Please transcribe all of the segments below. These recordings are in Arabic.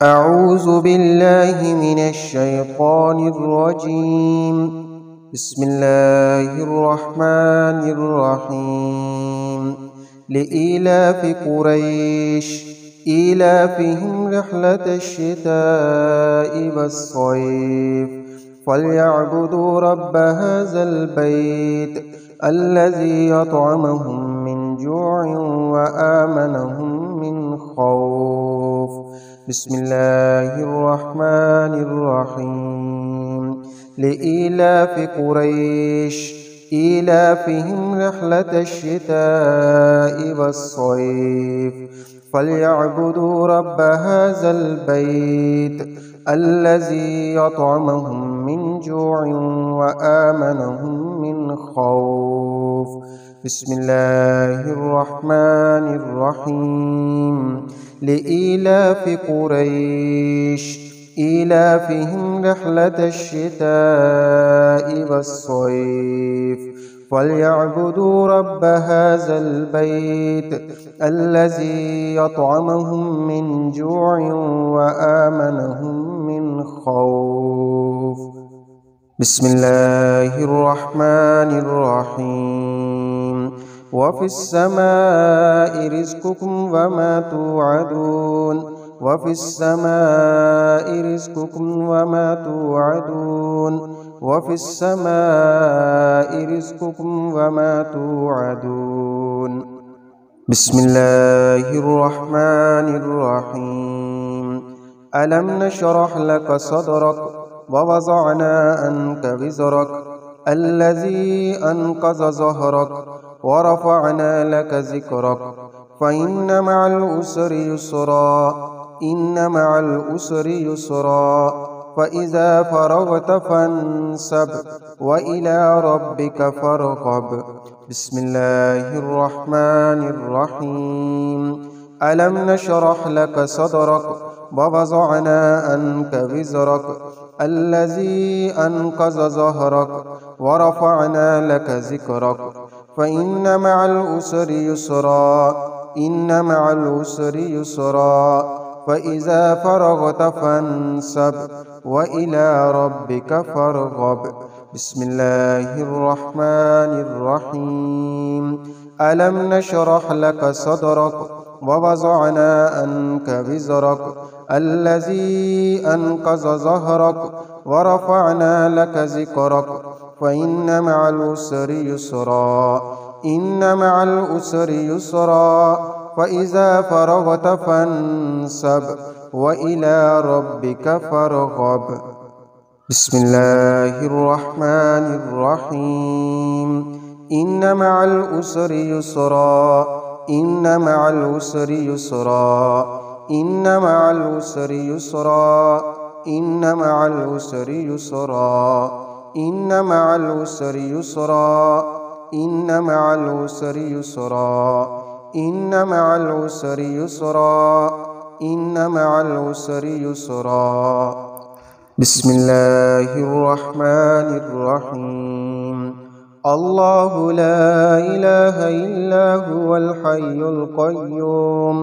أعوذ بالله من الشيطان الرجيم. بسم الله الرحمن الرحيم. لإيلاف قريش إيلافهم رحلة الشتاء والصيف فليعبدوا رب هذا البيت الذي يطعمهم من جوع وآمنهم من خوف. بسم الله الرحمن الرحيم. لإيلاف قريش إيلافهم رحلة الشتاء والصيف فليعبدوا رب هذا البيت الذي يطعمهم من جوع وآمنهم من خوف. بسم الله الرحمن الرحيم. لإيلاف قريش إيلافهم رحلة الشتاء والصيف فليعبدوا رب هذا البيت الذي يطعمهم من جوع وآمنهم من خوف. بسم الله الرحمن الرحيم. وفي السماء رزقكم وما توعدون وفي السماء رزقكم وما توعدون وفي السماء رزقكم وما توعدون. بسم الله الرحمن الرحيم. ألم نشرح لك صدرك ووضعنا عنك وزرك الذي أنقض ظهرك ورفعنا لك ذكرك فإن مع العسر يسرا إن مع العسر يسرا فإذا فرغت فانصب وإلى ربك فارغب. بسم الله الرحمن الرحيم. ألم نشرح لك صدرك ووضعنا عنك وزرك الذي أنقض ظهرك ورفعنا لك ذكرك فإن مع العسر يسرا إن مع العسر يسرا فإذا فرغت فانصب وإلى ربك فارغب. بسم الله الرحمن الرحيم. ألم نشرح لك صدرك ووضعنا عنك وزرك الذي أنقض ظهرك ورفعنا لك ذكرك فإن مع العسر يسرا إن مع العسر يسرا فإذا فرغت فانصب وإلى ربك فارغب. بسم الله الرحمن الرحيم. إن مع العسر يسرا إن مع العسر يسرا إن مع العسر يسرا إن مع العسر يسرا إن مع العسر يسرا إن مع العسر يسرا إن مع العسر يسرا إن مع العسر يسرا. بسم الله الرحمن الرحيم. الله لا إله إلا هو الحي القيوم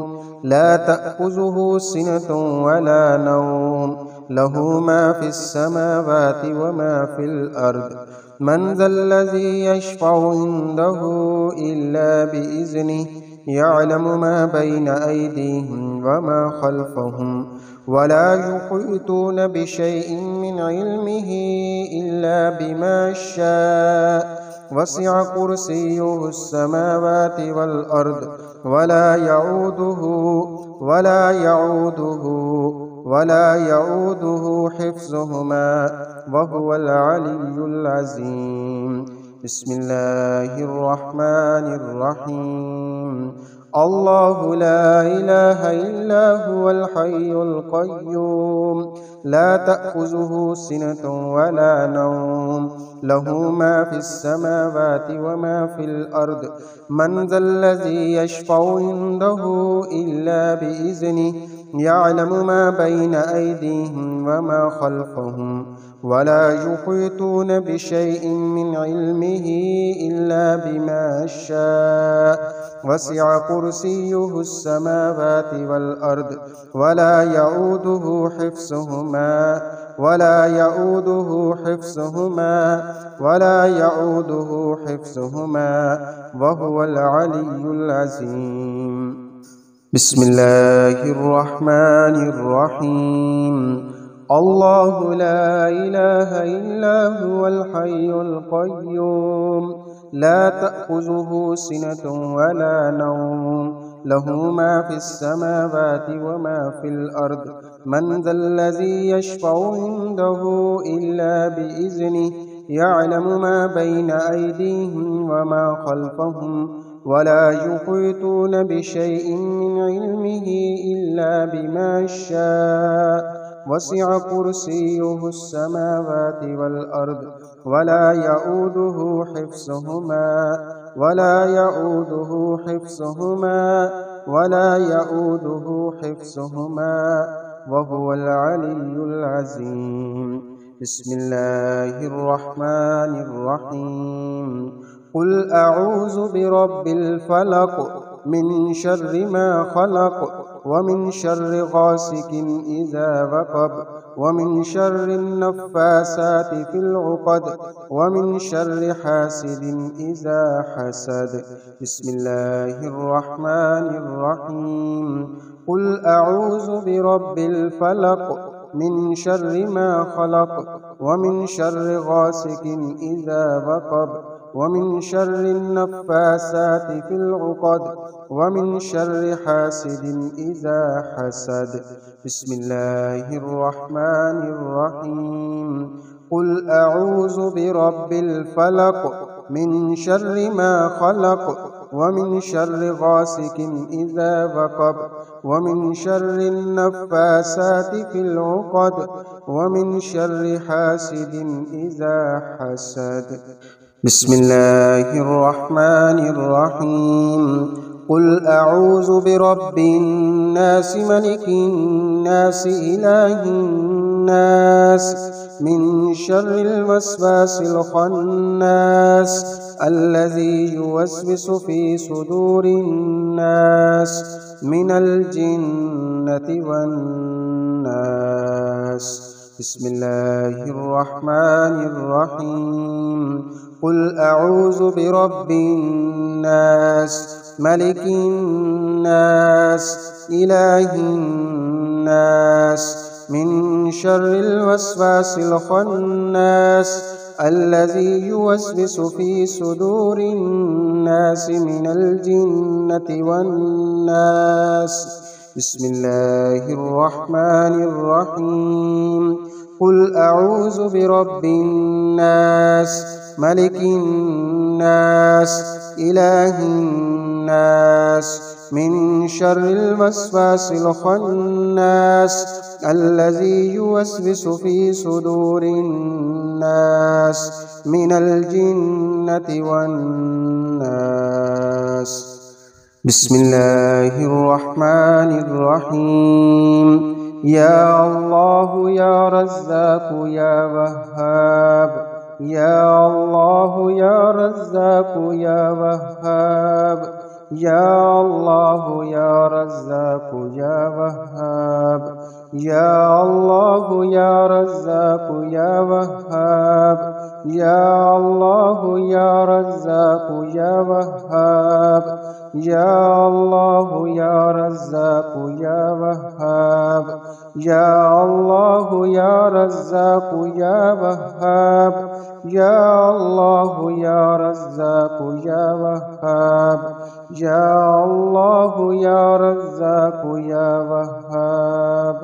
لا تأخذه سنة ولا نوم له ما في السماوات وما في الأرض من ذا الذي يشفع عنده إلا بإذنه يعلم ما بين أيديهم وما خلفهم ولا يحيطون بشيء من علمه إلا بما شاء وسع كرسيه السماوات والأرض ولا يعوده حفظهما وهو العلي العظيم. بسم الله الرحمن الرحيم. الله لا إله إلا هو الحي القيوم لا تأخذه سنة ولا نوم له ما في السماوات وما في الأرض من ذا الذي يشفع عنده إلا بإذنه يعلم ما بين أيديهم وما خلفهم ولا يحيطون بشيء من علمه إلا بما شاء وسع كرسيه السماوات والأرض ولا يؤوده حفظهما وهو العلي العظيم. بسم الله الرحمن الرحيم. الله لا إله إلا هو الحي القيوم لا تأخذه سنة ولا نوم له ما في السماوات وما في الأرض من ذا الذي يشفع عنده إلا بإذنه يعلم ما بين أيديهم وما خلفهم ولا يحيطون بشيء من علمه إلا بما شاء وسع كرسيه السماوات والأرض ولا يؤوده حفظهما وهو العلي العظيم. بسم الله الرحمن الرحيم. قل أعوذ برب الفلق من شر ما خلق ومن شر غاسق إذا وقب ومن شر النفاثات في العقد ومن شر حاسد إذا حسد. بسم الله الرحمن الرحيم. قل أعوذ برب الفلق من شر ما خلق ومن شر غاسق إذا وقب ومن شر النفاثات في العقد ومن شر حاسد إذا حسد. بسم الله الرحمن الرحيم. قل أعوذ برب الفلق من شر ما خلق ومن شر غاسق إذا وقب ومن شر النفاثات في العقد ومن شر حاسد إذا حسد. بسم الله الرحمن الرحيم. قل أعوذ برب الناس ملك الناس إله الناس من شر الوسواس الخناس الذي يوسوس في صدور الناس من الجنة والناس. بسم الله الرحمن الرحيم. قل أعوذ برب الناس ملك الناس إله الناس من شر الوسواس الخناس الذي يوسوس في صدور الناس من الجنة والناس. بسم الله الرحمن الرحيم. قل أعوذ برب الناس ملك الناس إله الناس من شر الوسواس الخناس الذي يوسوس في صدور الناس من الجنة والناس. بسم الله الرحمن الرحيم. يا الله يا رزاق يا وهاب يا الله يا رزاق يا وهاب يا الله يا رزاق يا وهاب يا الله يا رزاق يا وهاب يا الله يا رزاق يا وهاب يا الله يا رزاق يا وهاب يا الله يا رزاق يا وهاب يا الله يا رزاق يا وهاب يا الله يا رزاق يا وهاب.